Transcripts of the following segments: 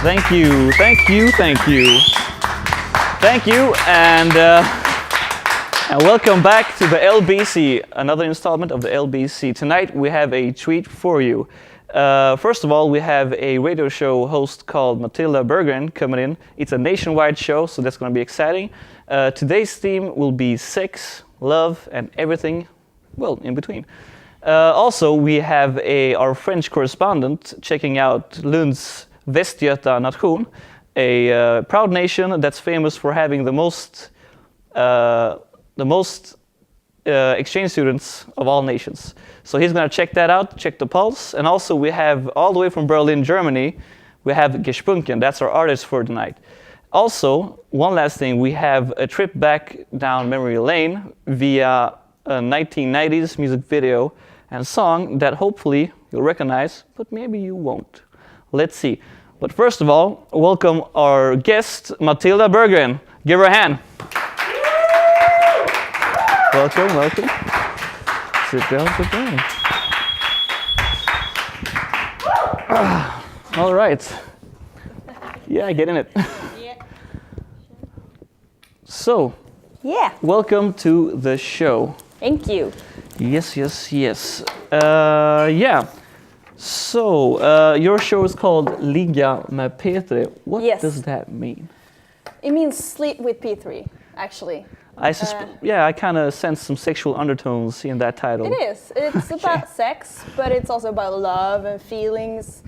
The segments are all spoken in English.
Thank you, thank you, thank you. Thank you, and welcome back to the LBC, another installment of the LBC. Tonight we have a treat for you. First of all, we have a radio show host called Matilda Berggren coming in. It's a nationwide show, so that's going to be exciting. Today's theme will be sex, love, and everything, well, in between. Also, we have our French correspondent checking out Lund's Västgöta nation, a proud nation that's famous for having the most exchange students of all nations. So he's going to check that out, check the pulse. And also we have, all the way from Berlin, Germany, we have Geschpunke, that's our artist for tonight. Also, one last thing, we have a trip back down memory lane via a 1990s music video and song that hopefully you'll recognize, but maybe you won't. Let's see. But first of all, welcome our guest, Matilda Berggren. Give her a hand. Welcome, welcome. Sit down, sit down. All right. Yeah, get in it. Yeah. So, Yeah. welcome to the show. Thank you. Yes, yes, yes. Yeah. So, your show is called Ligga med P3. What Yes. does that mean? It means sleep with P3, actually. I kind of sense some sexual undertones in that title. It is. It's about sex, but it's also about love and feelings.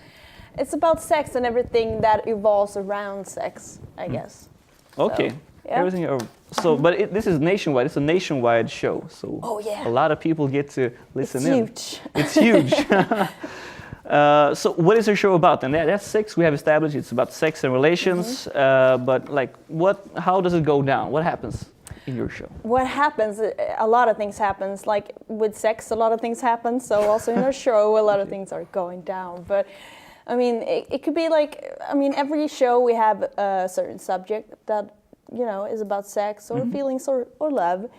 It's about sex and everything that evolves around sex, I guess. Okay. So, yeah. Everything. But this is nationwide. It's a nationwide show. So Oh, yeah. a lot of people get to listen It's in. huge. It's huge. So what is your show about? And that's sex. We have established it's about sex and relations. But like, how does it go down? What happens in your show? What happens? A lot of things happens. Like with sex, a lot of things happen. So also in our show, a lot of things are going down. But I mean, it could be like, I mean, every show we have a certain subject that, you know, is about sex or feelings or love.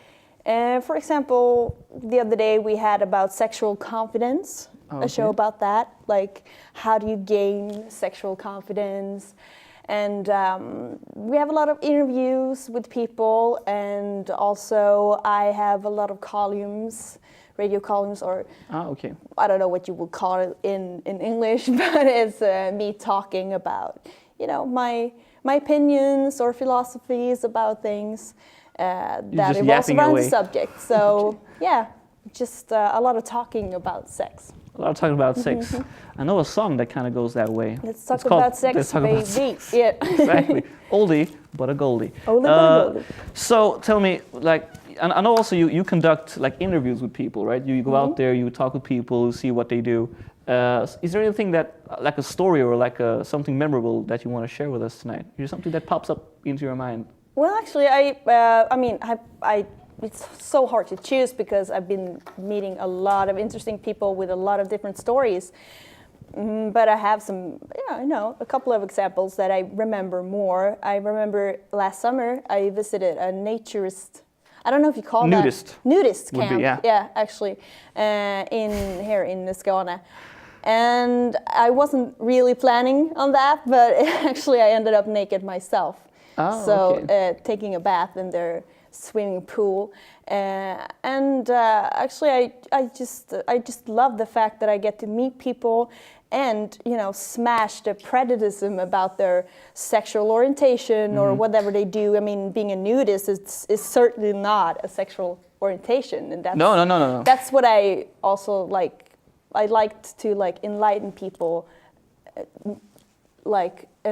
For example, the other day we had about sexual confidence, a show about that, like how do you gain sexual confidence. And we have a lot of interviews with people, and also I have a lot of columns, radio columns, or I don't know what you would call it in English, but it's me talking about, you know, my opinions or philosophies about things that evolves around the subject. So yeah, just a lot of talking about sex. A lot of talking about sex. I know a song that kind of goes that way. Let's talk about sex, baby. Yeah. Exactly. Oldie, but a goldie. Oldie, but a goldie. So tell me, like, and I know also you conduct like interviews with people, right? You go out there, you talk with people, see what they do. Is there anything that, like a story or like something memorable that you want to share with us tonight? Is there something that pops up into your mind? Well, actually, it's so hard to choose because I've been meeting a lot of interesting people with a lot of different stories. But I have some, a couple of examples that I remember more. I remember last summer I visited a naturist. I don't know if you call nudist. That nudist camp. Would be, yeah. Yeah, actually, here in Skåne. And I wasn't really planning on that, but actually I ended up naked myself. Taking a bath in their swimming pool, actually I just love the fact that I get to meet people and, you know, smash the prejudicism about their sexual orientation or whatever they do. I mean, being a nudist is certainly not a sexual orientation, and that's no. That's what I also like. I liked to like enlighten people, blah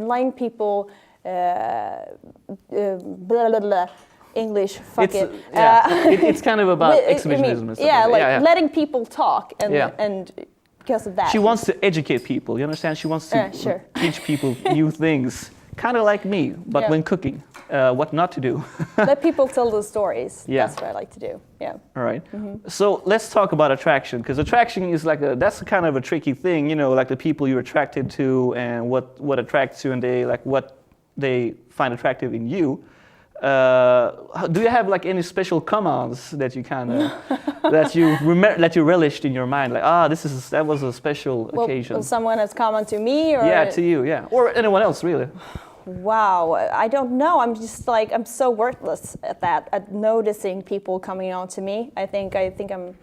blah blah. English, it's kind of about exhibitionism and stuff. Letting people talk and because of that. She wants to educate people, you understand? She wants to teach people new things, kind of like me, but when cooking, what not to do. Let people tell the stories. Yeah. That's what I like to do. Yeah. All right. So let's talk about attraction, because attraction is like that's kind of a tricky thing, you know, like the people you're attracted to and what attracts you, and what they find attractive in you. Do you have like any special commands that you kind of that you relished in your mind? Like, that was a special occasion. Someone has come to me, or yeah, to you, yeah, or anyone else, really. Wow, I don't know. I'm just like, I'm so worthless at that, at noticing people coming on to me. I think I'm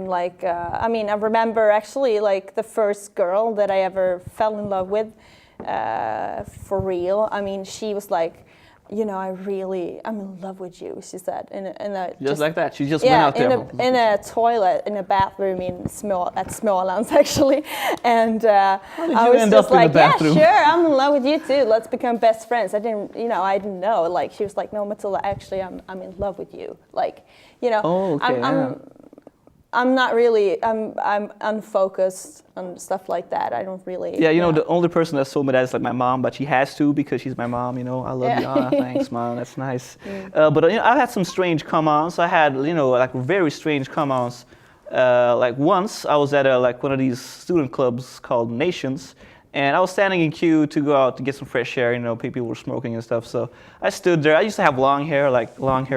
like, I mean, I remember actually like the first girl that I ever fell in love with, for real. I mean, she was like, you know, I'm in love with you, she said. Just like that, she just went out there. In a toilet, in a bathroom at Smålands, actually. And I was just like, yeah, sure, I'm in love with you too. Let's become best friends. I didn't know. Like, she was like, no, Matilda, actually, I'm in love with you. Like, you know, oh, okay, I'm not really, I'm unfocused on stuff like that. I don't really. Yeah, you know, the only person that told me that is like my mom, but she has to because she's my mom, you know. I love you. Thanks, Mom, that's nice. But you know, I've had some strange come-ons. I had, you know, like very strange come-ons. Like once I was at like one of these student clubs called Nations, and I was standing in queue to go out to get some fresh air, you know, people were smoking and stuff. So I stood there. I used to have long hair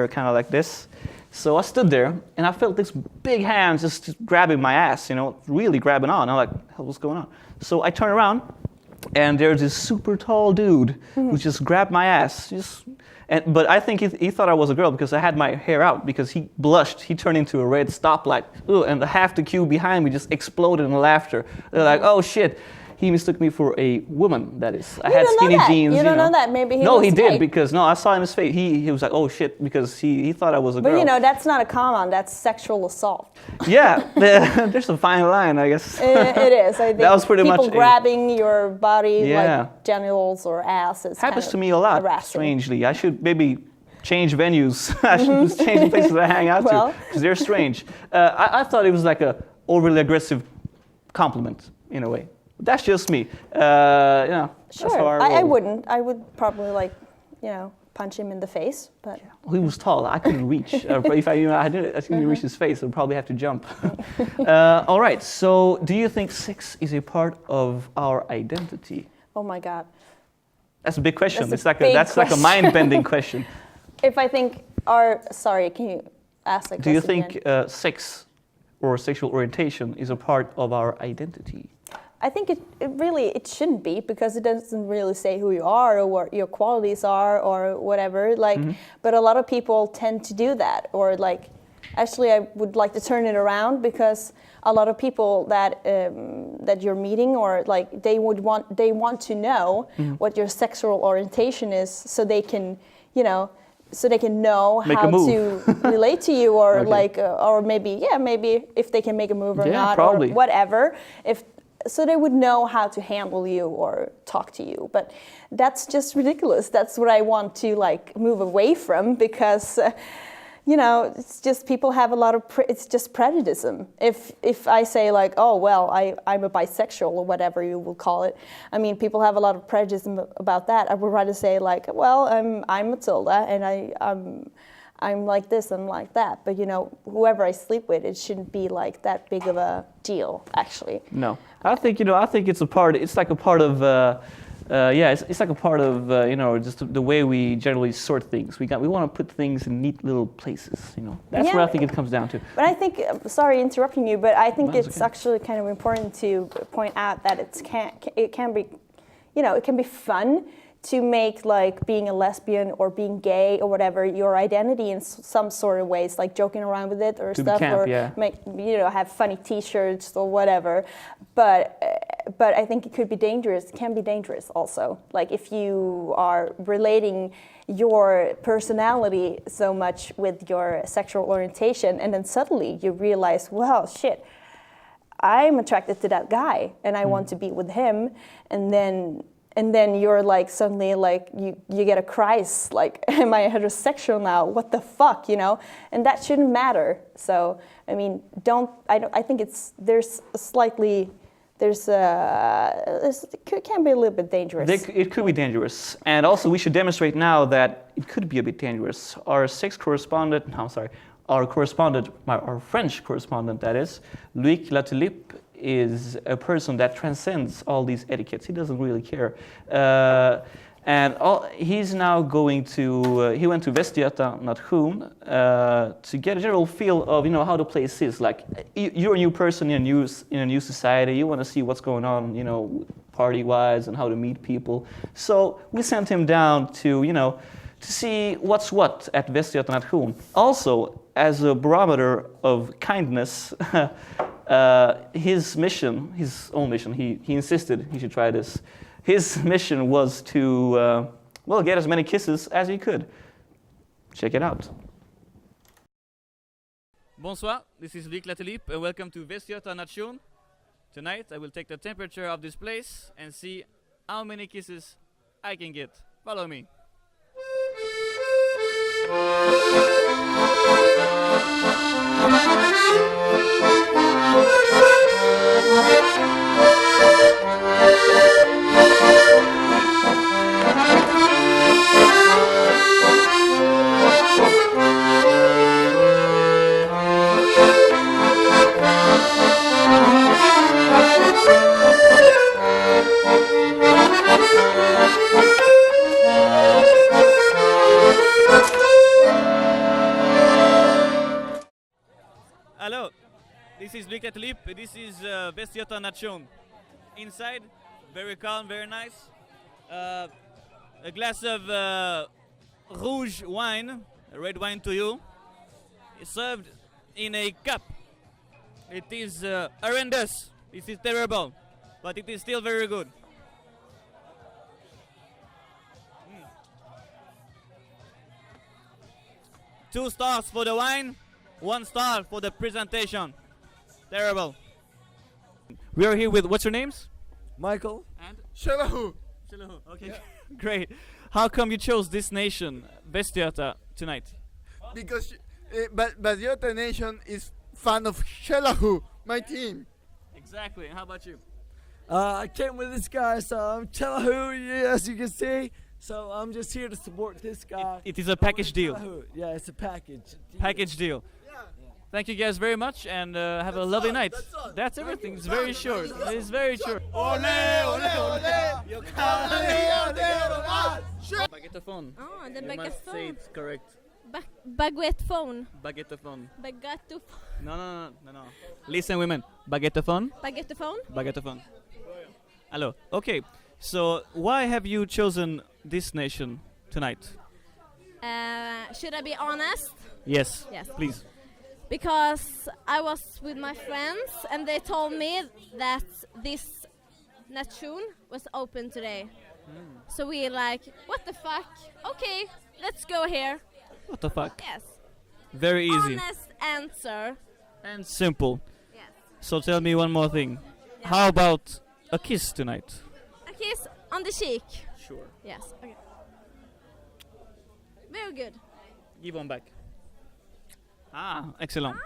kind of like this. So I stood there, and I felt this big hand just grabbing my ass, you know, really grabbing on. I'm like, what's going on? So I turn around, and there's this super tall dude who just grabbed my ass. But I think he thought I was a girl because I had my hair out, because he blushed. He turned into a red stoplight. Ooh, and half the queue behind me just exploded in laughter. They're like, oh, shit. He mistook me for a woman, that is. I had skinny jeans. You don't know that? Maybe he No, was he did, gay. because, no, I saw in his face. He was like, oh, shit, because he thought I was a girl. But, you know, that's not a comment. That's sexual assault. Yeah, there's a fine line, I guess. It is. I think that was pretty much people grabbing your body, yeah, like genitals or ass. Happens to me a lot, strangely. I should maybe change venues. I should just change the places I hang out to, because they're strange. I thought it was like a overly aggressive compliment, in a way. That's just me. You know, sure. That's how I roll. I wouldn't. I would probably, like, you know, punch him in the face. But he was tall. I couldn't reach. If I didn't reach his face, I'd probably have to jump. All right. So, do you think sex is a part of our identity? Oh my God. That's a big question. That's like a mind-bending question. If I think sorry, can you ask that question? Do you think sex or sexual orientation is a part of our identity? I think it really shouldn't be, because it doesn't really say who you are or what your qualities are or whatever. Like, but a lot of people tend to do that, or like, actually, I would like to turn it around, because a lot of people that you're meeting, or like, they want to know what your sexual orientation is, so they can, you know. So they can know how to relate to you, or like, or maybe if they can make a move or not, probably. Or whatever. So they would know how to handle you or talk to you. But that's just ridiculous. That's what I want to like move away from, because, you know, it's just people have a lot of, it's just prejudice. If I say like, oh, well, I'm a bisexual, or whatever you will call it. I mean, people have a lot of prejudice about that. I would rather say like, well, I'm Matilda, and I'm like this, I'm like that. But, you know, whoever I sleep with, it shouldn't be like that big of a deal, actually. No, I think it's a part. It's like a part of. It's like a part of you know, just the way we generally sort things. We want to put things in neat little places. You know, that's what I think it comes down to. But I think, sorry interrupting you, but I think it's actually kind of important to point out that it can be, you know, it can be fun to make like being a lesbian or being gay or whatever your identity in some sort of ways, like joking around with it or stuff, or make, you know, have funny T-shirts or whatever. But I think it could be dangerous. It can be dangerous also. Like if you are relating your personality so much with your sexual orientation, and then suddenly you realize, well, shit, I'm attracted to that guy and I want to be with him, and then you're like, suddenly like you get a crisis, like, am I heterosexual now? What the fuck, you know? And that shouldn't matter. So, I mean, I think it can be a little bit dangerous. It could be dangerous. And also we should demonstrate now that it could be a bit dangerous. Our French correspondent, that is, Loic La Tulip, is a person that transcends all these etiquettes. He doesn't really care. And he's now going to, he went to Västgöta Nation to get a general feel of, how the place is. Like, you're a new person in a new society, you want to see what's going on, party-wise and how to meet people. So we sent him down to, to see what's what at Västgöta Nation. Also, as a barometer of kindness, his own mission, he insisted he should try this. His mission was to, get as many kisses as he could. Check it out. Bonsoir, this is Loic La Tulip and welcome to Västgöta Nation. Tonight I will take the temperature of this place and see how many kisses I can get. Follow me. Hello, this is Loic La Tulip. This is Västgöta Nation. Inside, very calm, very nice. A glass of rouge wine, red wine to you. It's served in a cup. It is horrendous. This is terrible, but it is still very good. Mm. 2 stars for the wine, 1 star for the presentation. Terrible. We are here with, what's your names? Michael. And? Shelahu. Shelahu. Okay, yeah. Great. How come you chose this nation, Västgöta, tonight? Because Västgöta Nation is fan of Shelahu, my team. Exactly. And how about you? I came with this guy, so I'm Shelahu, as you can see. So I'm just here to support this guy. It is a package deal. Yeah, it's a package. Package deal. Thank you guys very much and have a lovely night. That's everything. It's very short. It's very short. Baguettephone. Oh, the You must say baguettephone. it correct. Baguettephone. Baguettephone. Baguettephone. No. Listen, women. Baguettephone. Baguettephone. Baguettephone. Hello. Okay. So why have you chosen this nation tonight? Should I be honest? Yes. Yes. Please. Because I was with my friends and they told me that this nation was open today. So we like, what the fuck? Okay, let's go here. What the fuck? Yes. Very easy. Honest answer. And simple. Yes. So tell me one more thing. How about a kiss tonight? A kiss on the cheek. Sure. Yes. Okay. Very good. Give one back. Excellent.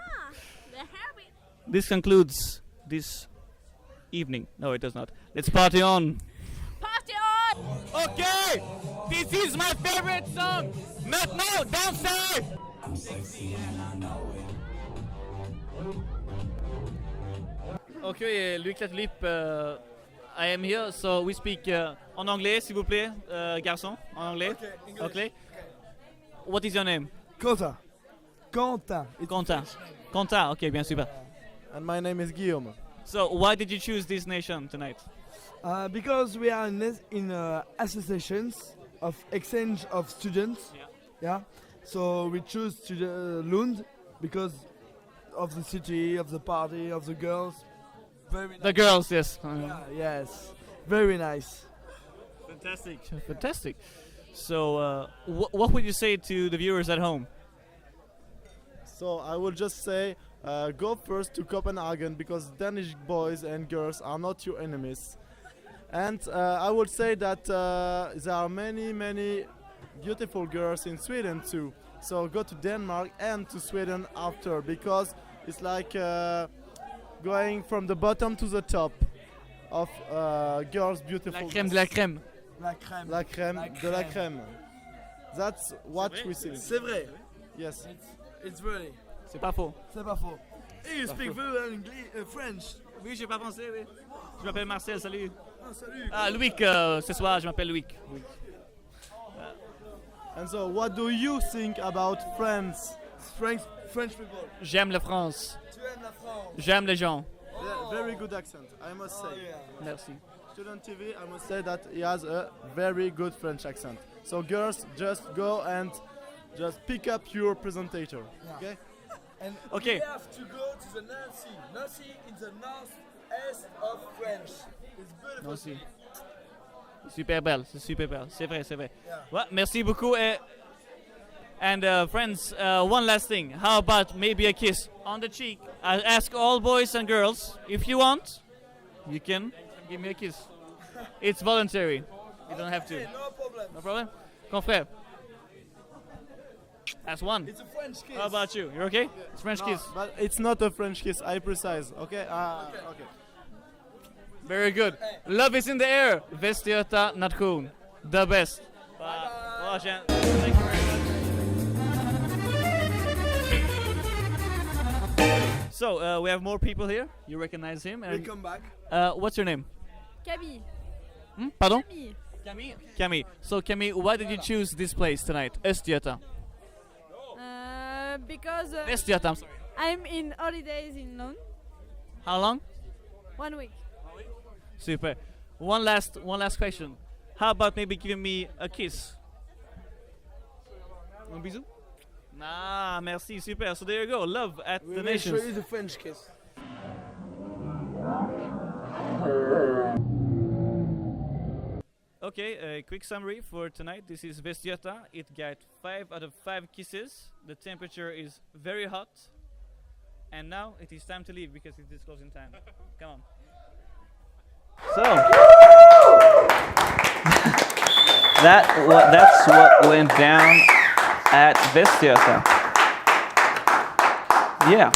The habit. This concludes this evening. No, it does not. Let's party on. Party on! Okay, this is my favorite song. Maintenant, dansez! Okay, Loic La Tulip, I am here, so we speak en anglais, s'il vous plaît, garçon, en anglais. Okay. What is your name? Quentin. Quentin, okay, bien super. And my name is Guillaume. So, why did you choose this nation tonight? Because we are in associations of exchange of students. Yeah. So we choose to Lund because of the city, of the party, of the girls. Very nice. The girls, yes. Yes. Very nice. Fantastic. So, what would you say to the viewers at home? So I will just say, go first to Copenhagen because Danish boys and girls are not your enemies. And I would say that there are many beautiful girls in Sweden too. So go to Denmark and to Sweden after because it's like going from the bottom to the top of girls' beautiful. La crème de la crème. La crème. La crème de la crème. That's what we think. C'est vrai. Yes. It's really. C'est pas faux. C'est pas faux. Hey, you speak fluent French. Oui, j'ai pas pensé, oui. Je m'appelle Marcel, salut. Ah, salut. Ah, Loic, ce soir, je m'appelle Loic. And so, what do you think about France? French people. J'aime la France. Tu aimes la France. J'aime les gens. Yeah, very good accent, I must say. Merci. Student TV, I must say that he has a very good French accent. So girls, just go and just pick up your presentator, okay? And Okay. we have to go to the Nancy. Nancy in the north-est of France. It's beautiful. Merci. Super belle, c'est super belle. C'est vrai, c'est vrai. Yeah. Ouais, merci beaucoup. And friends, one last thing. How about maybe a kiss on the cheek? I ask all boys and girls, if you want, you can give me a kiss. It's voluntary. You don't have to. Okay, no problem. No problem? Confrère. That's one. It's a French kiss. How about you? You're okay? It's French No, kiss. but it's not a French kiss, I precise, okay? Okay. Very good. Love is in the air. Västgöta nation. The best. Bye. Bye. Thank you very much. So we have more people here. You recognize him. We come back. What's your name? Camille. Pardon? Camille. Camille. Camille. So Camille, why did you choose this place tonight? Västgöta. Because Västgöta. I'm sorry. I'm in holidays in London. How long? 1 week. Super. One last question. How about maybe giving me a kiss? Un bisou? Nah, merci, super. So there you go. Love at We the will Nations. show you the French kiss. Okay, a quick summary for tonight. This is Västgöta. It got 5 out of 5 kisses. The temperature is very hot. And now it is time to leave because it is closing time. Come on. So that's what went down at Västgöta. Yeah.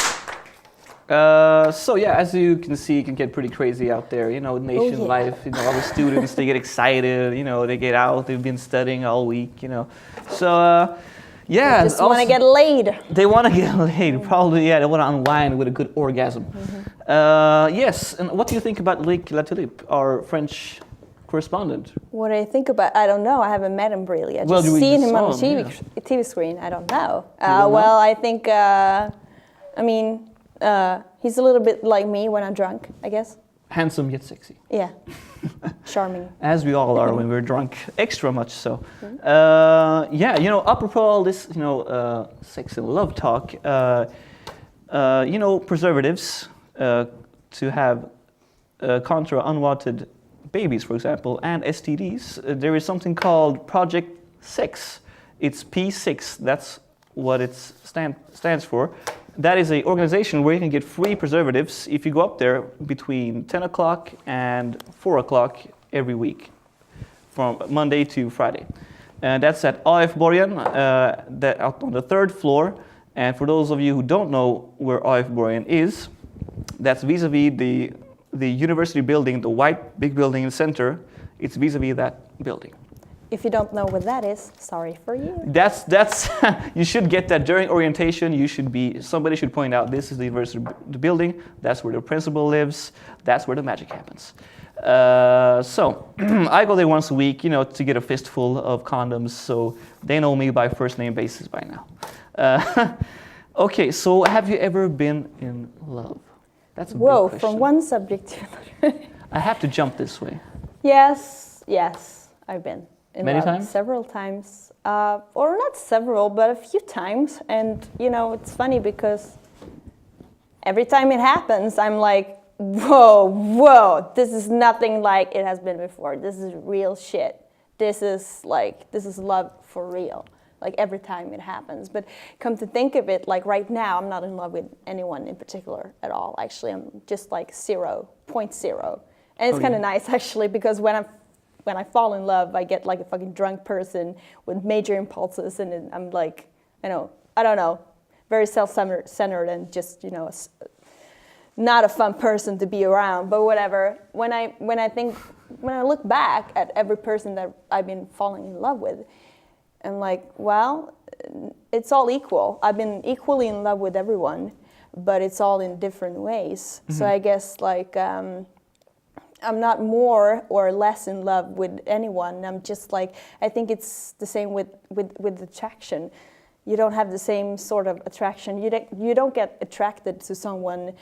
So yeah, as you can see, it can get pretty crazy out there. You know, nation life. You know, all the students, they get excited. You know, they get out. They've been studying all week. You know, so yeah. Just want to get laid. They want to get laid. Probably, yeah. They want to unwind with a good orgasm. Yes. And what do you think about Loic La Tulip, our French correspondent? What do I think about? I don't know. I haven't met him really. I Well, just we seen just him on saw the him, TV screen. I don't know. don't know? Well, I think. I mean, he's a little bit like me when I'm drunk, I guess. Handsome yet sexy. Yeah. Charming. As we all are when we're drunk, extra much so. Yeah, you know, apropos all this, you know, sex and love talk, you know, preservatives to have contra unwanted babies, for example, and STDs. There is something called Project 6. It's P6. That's what it stands for. That is an organization where you can get free preservatives if you go up there between 10 o'clock and 4 o'clock every week, from Monday to Friday. And that's at AF-borgen, that out on the 3rd floor. And for those of you who don't know where AF-borgen is, that's vis-a-vis the university building, the white big building in the center. It's vis-a-vis that building. If you don't know what that is, sorry for you. That's you should get that during orientation. Somebody should point out this is the university building. That's where the principal lives. That's where the magic happens. So I go there once a week, you know, to get a fistful of condoms. So they know me by first name basis by now. Okay, so have you ever been in love? That's a big question. From one subject to another. I have to jump this way. Yes, I've been. In Many love times? Several times. Or not several, but a few times. And, you know, it's funny because every time it happens, I'm like, whoa, this is nothing like it has been before. This is real shit. This is love for real. Like every time it happens. But come to think of it, like right now, I'm not in love with anyone in particular at all. Actually, I'm just like 0.0. And it's kind of nice, actually, because when I fall in love, I get like a fucking drunk person with major impulses, and I'm like, I don't know, very self-centered and just, you know, not a fun person to be around. But whatever. When I look back at every person that I've been falling in love with, I'm like, well, it's all equal. I've been equally in love with everyone, but it's all in different ways. Mm-hmm. So I guess like. I'm not more or less in love with anyone. I'm just like, I think it's the same with attraction. You don't have the same sort of attraction. You don't get attracted to someone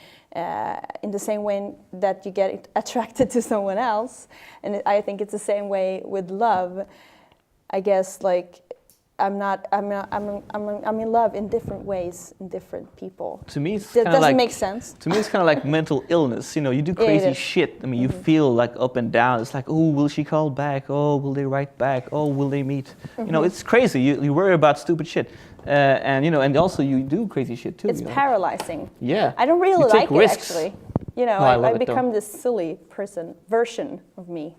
in the same way that you get attracted to someone else. And I think it's the same way with love. I guess like I'm in love in different ways in different people. To me, it's That kind of doesn't like make sense. To me, it's kind of like mental illness. You know, you do Yeah, it crazy is. shit. I mean, you feel like up and down. It's like, oh, will she call back? Oh, will they write back? Oh, will they meet? You know, it's crazy. You worry about stupid shit, and you know, and also you do crazy shit too. It's you know? paralyzing. Yeah. I don't really You take like risks. it actually. You know, No, I love I it, though. become this silly version of me.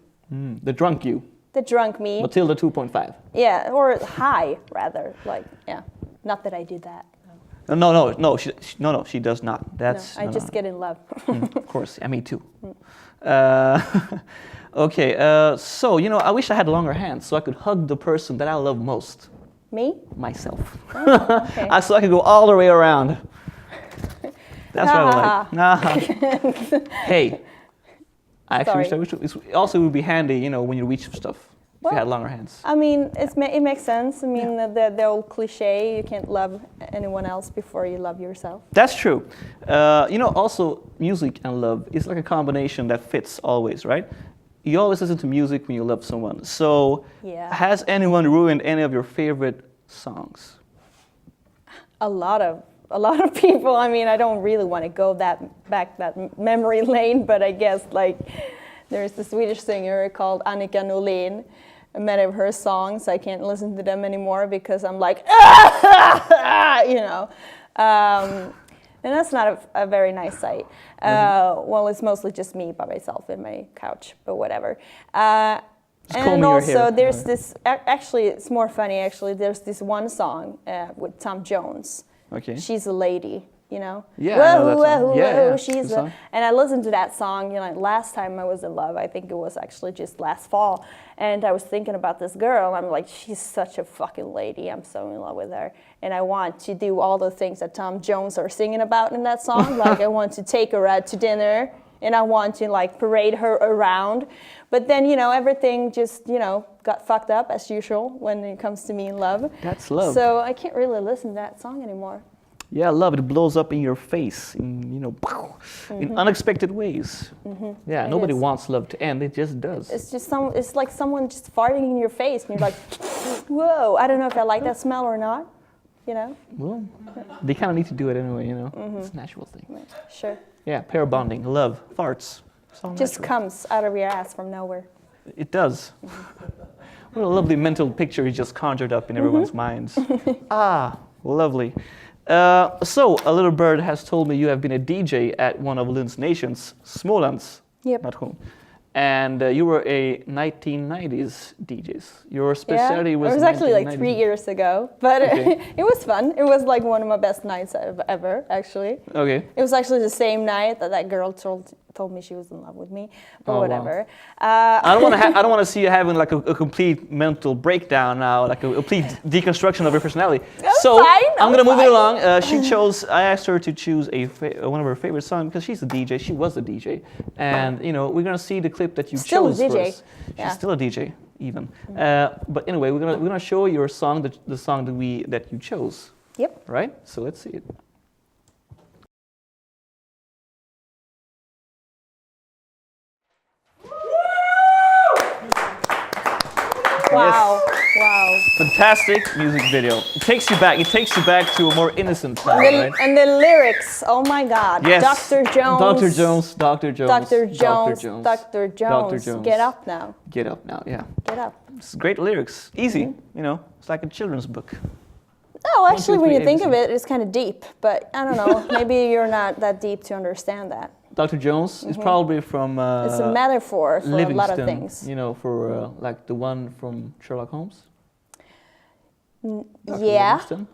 The drunk you, The drunk me. Matilda 2.5. Yeah, or high rather. Like, yeah. Not that I do that. No, she does not. That's No, I just get in love. Of course, yeah, me too. Okay, so you know, I wish I had longer hands so I could hug the person that I love most, Me? myself. Okay. So I could go all the way around. That's what I like. Nah. Hey, I actually wish it also would be handy, you know, when you reach for stuff. If you had longer hands. I mean, it makes sense. I mean, the old cliche, you can't love anyone else before you love yourself. That's true. You know, also music and love is like a combination that fits always, right? You always listen to music when you love someone. So, Yeah. has anyone ruined any of your favorite songs? A lot of people. I mean, I don't really want to go that memory lane, but I guess like there's the Swedish singer called Annika Norlin. Many of her songs, I can't listen to them anymore because I'm like, you know. And that's not a very nice sight. Well, it's mostly just me by myself in my couch, but whatever. And also, there's this. Actually, it's more funny. Actually, there's this one song with Tom Jones. Okay. She's a lady, you know. Yeah, I know that song. Whoa, Yeah, she's good song. and I listened to that song. You know, last time I was in love, I think it was actually just last fall, and I was thinking about this girl. I'm like, she's such a fucking lady. I'm so in love with her, and I want to do all the things that Tom Jones are singing about in that song. Like, I want to take her out to dinner, and I want to like parade her around. But then, you know, everything just, you know, got fucked up as usual when it comes to me in love. That's love. So I can't really listen to that song anymore. Yeah, love, it blows up in your face, in, you know, in unexpected ways. Yeah, It nobody is. wants love to end, it just does. It's just it's like someone just farting in your face, and you're like, whoa, I don't know if I like that smell or not, you know? Well, they kind of need to do it anyway, you know? It's a natural thing. Sure. Yeah, pair bonding, love, farts. It's all Just natural. comes out of your ass from nowhere. It does. What a lovely mental picture you just conjured up in everyone's minds. Lovely. So, a little bird has told me you have been a DJ at one of Lund's nations, Smålands nation. And you were a 1990s DJs. Your specialty was it was actually like 1990s. 3 years ago, but Okay. it was fun. It was like one of my best nights ever, actually. Okay. It was actually the same night that girl told me she was in love with me, but Oh, whatever. I don't want to see you having like a complete mental breakdown now, like a complete deconstruction of your personality. I'm gonna move it along. I asked her to choose one of her favorite songs because she's a DJ. She was a DJ, and you know we're gonna see the clip that you Still a chose for DJ. us. Yeah. She's still a DJ even. But anyway, we're gonna show your song, the song that you chose. Yep. Right. So let's see it. Wow. Wow. Fantastic music video. It takes you back to a more innocent time, right? And the lyrics, oh my God. Yes. Dr. Jones. Dr. Jones, Dr. Jones. Dr. Jones. Dr. Jones. Dr. Jones. Jones. Get up now. Get up now, yeah. Get up. It's great lyrics. Easy, you know. It's like a children's book. Oh, actually, when you think of ABC. it, it's kind of deep. But I don't know. Maybe you're not that deep to understand that. Dr. Jones is probably from It's a metaphor for a lot of things. You know, for like the one from Sherlock Holmes. Yeah. Livingston?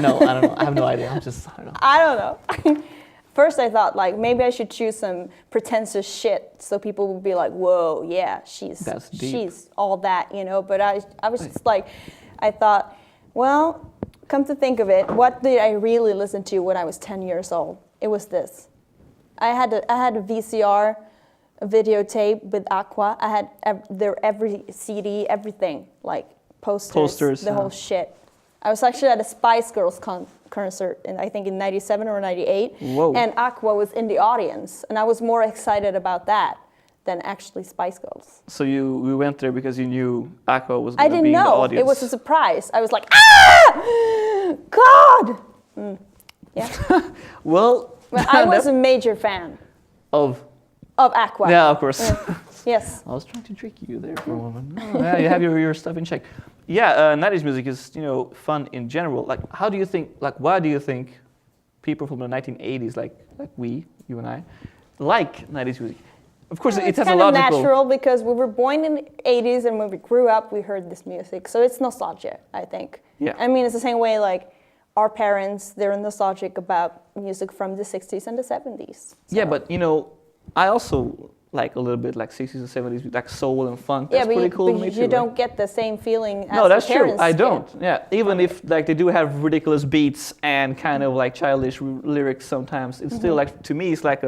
No, I don't know. I have no idea. I don't know. I don't know. First, I thought like maybe I should choose some pretentious shit so people would be like, "Whoa, yeah, That's deep. she's all that," you know. But I was just like, I thought, well, come to think of it, what did I really listen to when I was 10 years old? It was this. I had a VCR a videotape with Aqua. I had their every CD, everything, like posters, the whole shit. I was actually at a Spice Girls concert I think in 97 or 98. Whoa. And Aqua was in the audience, and I was more excited about that than actually Spice Girls. So we went there because you knew Aqua was going to be in the I didn't know. audience. It was a surprise. I was like, ah! God! Yeah. Well, I was a major fan of Aqua. Yeah, of course. Yes. I was trying to trick you there for a moment. No, yeah, you have your stuff in check. Yeah, 90s music is, fun in general. Like, why do you think people from the 1980s, like you and I, like 90s music? Of course, it has a logical... It's kind of natural because we were born in the 80s, and when we grew up, we heard this music. So it's nostalgia, I think. Yeah. I mean, it's the same way, like, our parents, they're nostalgic about music from the 60s and the 70s. So. Yeah, but, I also like a little bit like 60s and 70s, like soul and funk. That's pretty cool to me too. You don't get the same feeling as No, that's the parents true. I don't. get. Yeah, even if like they do have ridiculous beats and kind of like childish lyrics sometimes, it's still like, to me, it's like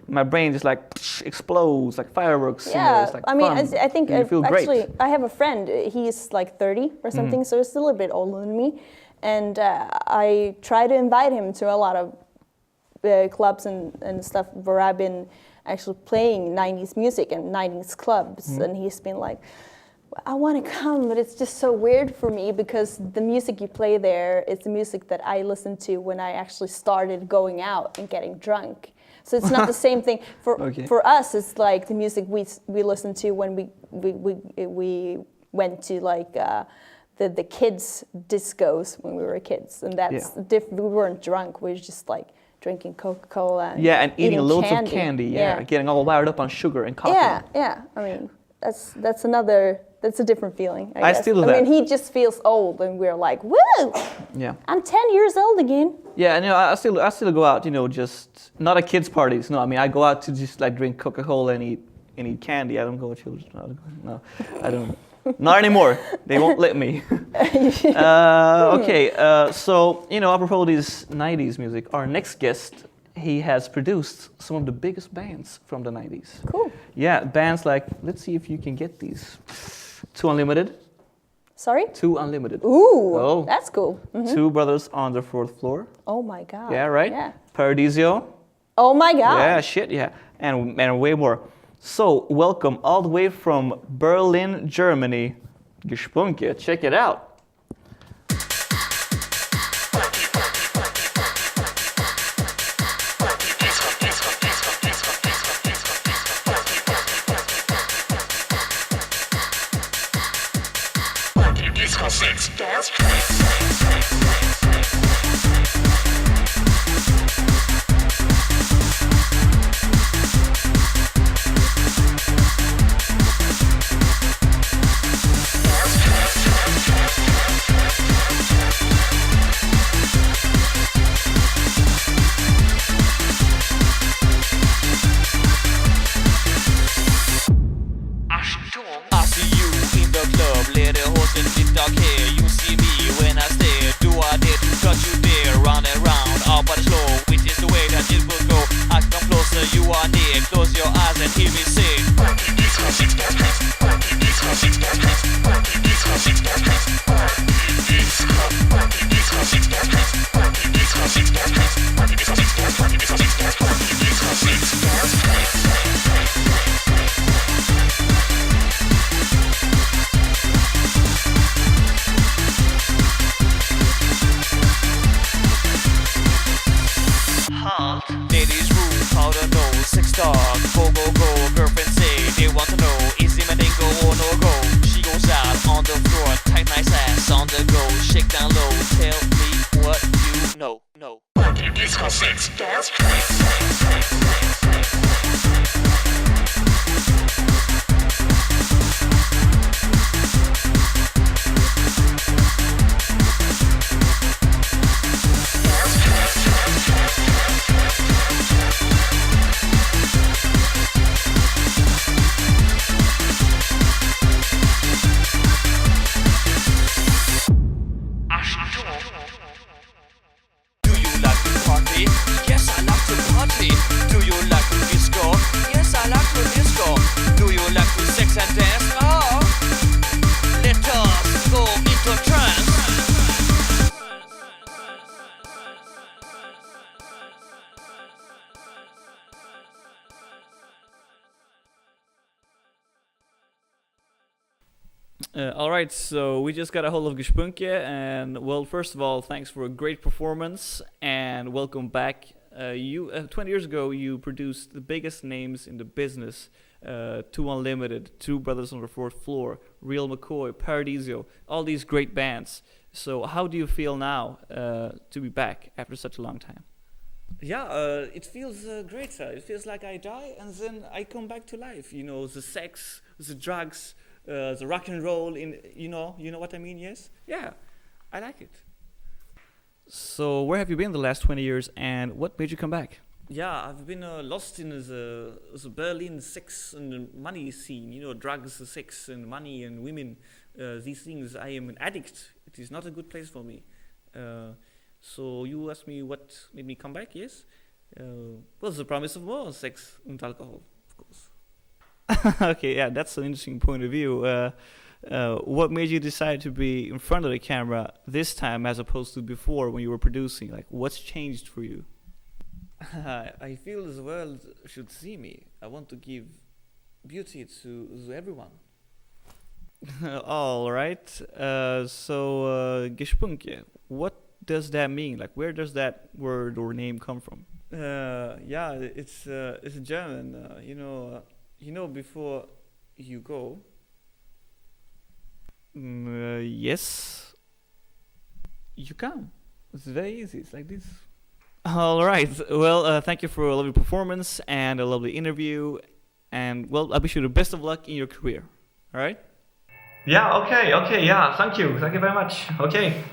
my brain just like explodes like fireworks. Yeah, it's like I mean, fun. I think You feel great. actually, I have a friend. He's like 30 or something, so he's still a bit older than me. And I try to invite him to a lot of clubs and stuff where I've been actually playing 90s music and 90s clubs. And he's been like, I want to come, but it's just so weird for me because the music you play there is the music that I listened to when I actually started going out and getting drunk. So it's not the same thing. For us, it's like the music we listened to when we went to like the kids' discos when we were kids. And that's we weren't drunk, we were just like drinking Coca-Cola and eating loads candy. of candy, getting all wired up on sugar and coffee. Yeah. I mean, that's a different feeling, I guess. still do I that. mean, he just feels old, and we're like, woo! Yeah. I'm 10 years old again. Yeah, and I still go out, just not at kids' parties. No, I mean I go out to just like drink Coca-Cola and eat candy. I don't go to children. No, I don't. Not anymore. They won't let me. Okay, so apropos this 90s music, our next guest, he has produced some of the biggest bands from the 90s. Cool. Yeah, bands like, let's see if you can get these. Two Unlimited. Sorry? Two Unlimited. Ooh, that's cool. Two Brothers on the Fourth Floor. Oh my God. Yeah, right? Yeah. Paradisio. Oh my God. Yeah, shit, yeah. And way more. So, welcome all the way from Berlin, Germany, Geschpunke. Check it out. Disco Sex Dance Trance. I see you in the club, lady horse in the dark hair. You see me when I stare. Do I dare to touch you there? Round and round, all by the slow, which is the way that it will go. I come closer, you are near. Close your eyes and hear me say. Disco Sex Dance Trance. Disco Sex Dance Trance. Disco Sex Dance Trance. Disco Sex Dance Trance. Disco Sex Dance Trance. Disco Sex Dance Trance. Disco Sex Dance Trance. Disco Sex Dance Trance. Ladies rule, powder no, sex talk, go, girlfriend say, they want to know, is it Mandingo or no go? She goes out on the floor, tight nice ass on the go, shake down low, tell me what you know, no. Disco Sex Dance Trance. Do you like to party? Yes, I like to party. Do you All right, so we just got a hold of Geschpunke, and well, first of all, thanks for a great performance, and welcome back. 20 years ago, you produced the biggest names in the business, 2 Unlimited, 2 Brothers on the Fourth Floor, Real McCoy, Paradisio, all these great bands. So how do you feel now to be back after such a long time? Yeah, it feels great. It feels like I die and then I come back to life. You know, the sex, the drugs, the rock and roll. You know what I mean? Yes. Yeah, I like it. So where have you been the last 20 years, and what made you come back? Yeah, I've been lost in the Berlin sex and money scene. You know, drugs, sex, and money and women. These things. I am an addict. It is not a good place for me. So you asked me what made me come back, yes? Well, the promise of more sex and alcohol, of course. Okay, yeah, that's an interesting point of view. What made you decide to be in front of the camera this time as opposed to before when you were producing? Like, what's changed for you? I feel the world should see me. I want to give beauty to everyone. All right. So, Geschpunke, what does that mean? Like, where does that word or name come from? Yeah, it's German. You know, before you go. Yes. You come. It's very easy. It's like this. All right. Well, thank you for a lovely performance and a lovely interview. And well, I wish you the best of luck in your career. All right. Yeah. Okay. Yeah. Thank you. Thank you very much. Okay.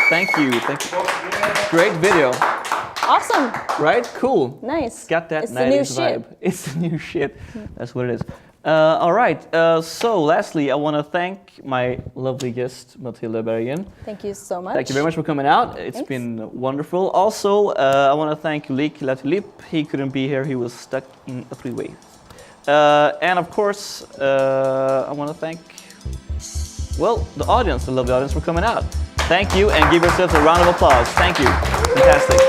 Thank you. Great video. Awesome. Right? Cool. Nice. Got that It's 90s the new vibe. shit. It's the new shit. That's what it is. All right. So lastly, I want to thank my lovely guest, Matilda Berggren. Thank you so much. Thank you very much for coming out. It's Thanks. been wonderful. Also, I want to thank Loic La Tulip. He couldn't be here. He was stuck in a 3-way. And of course, I want to thank, well, the audience, the lovely audience for coming out. Thank you, and give yourselves a round of applause. Thank you. Fantastic.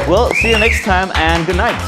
Well, see you next time, and good night.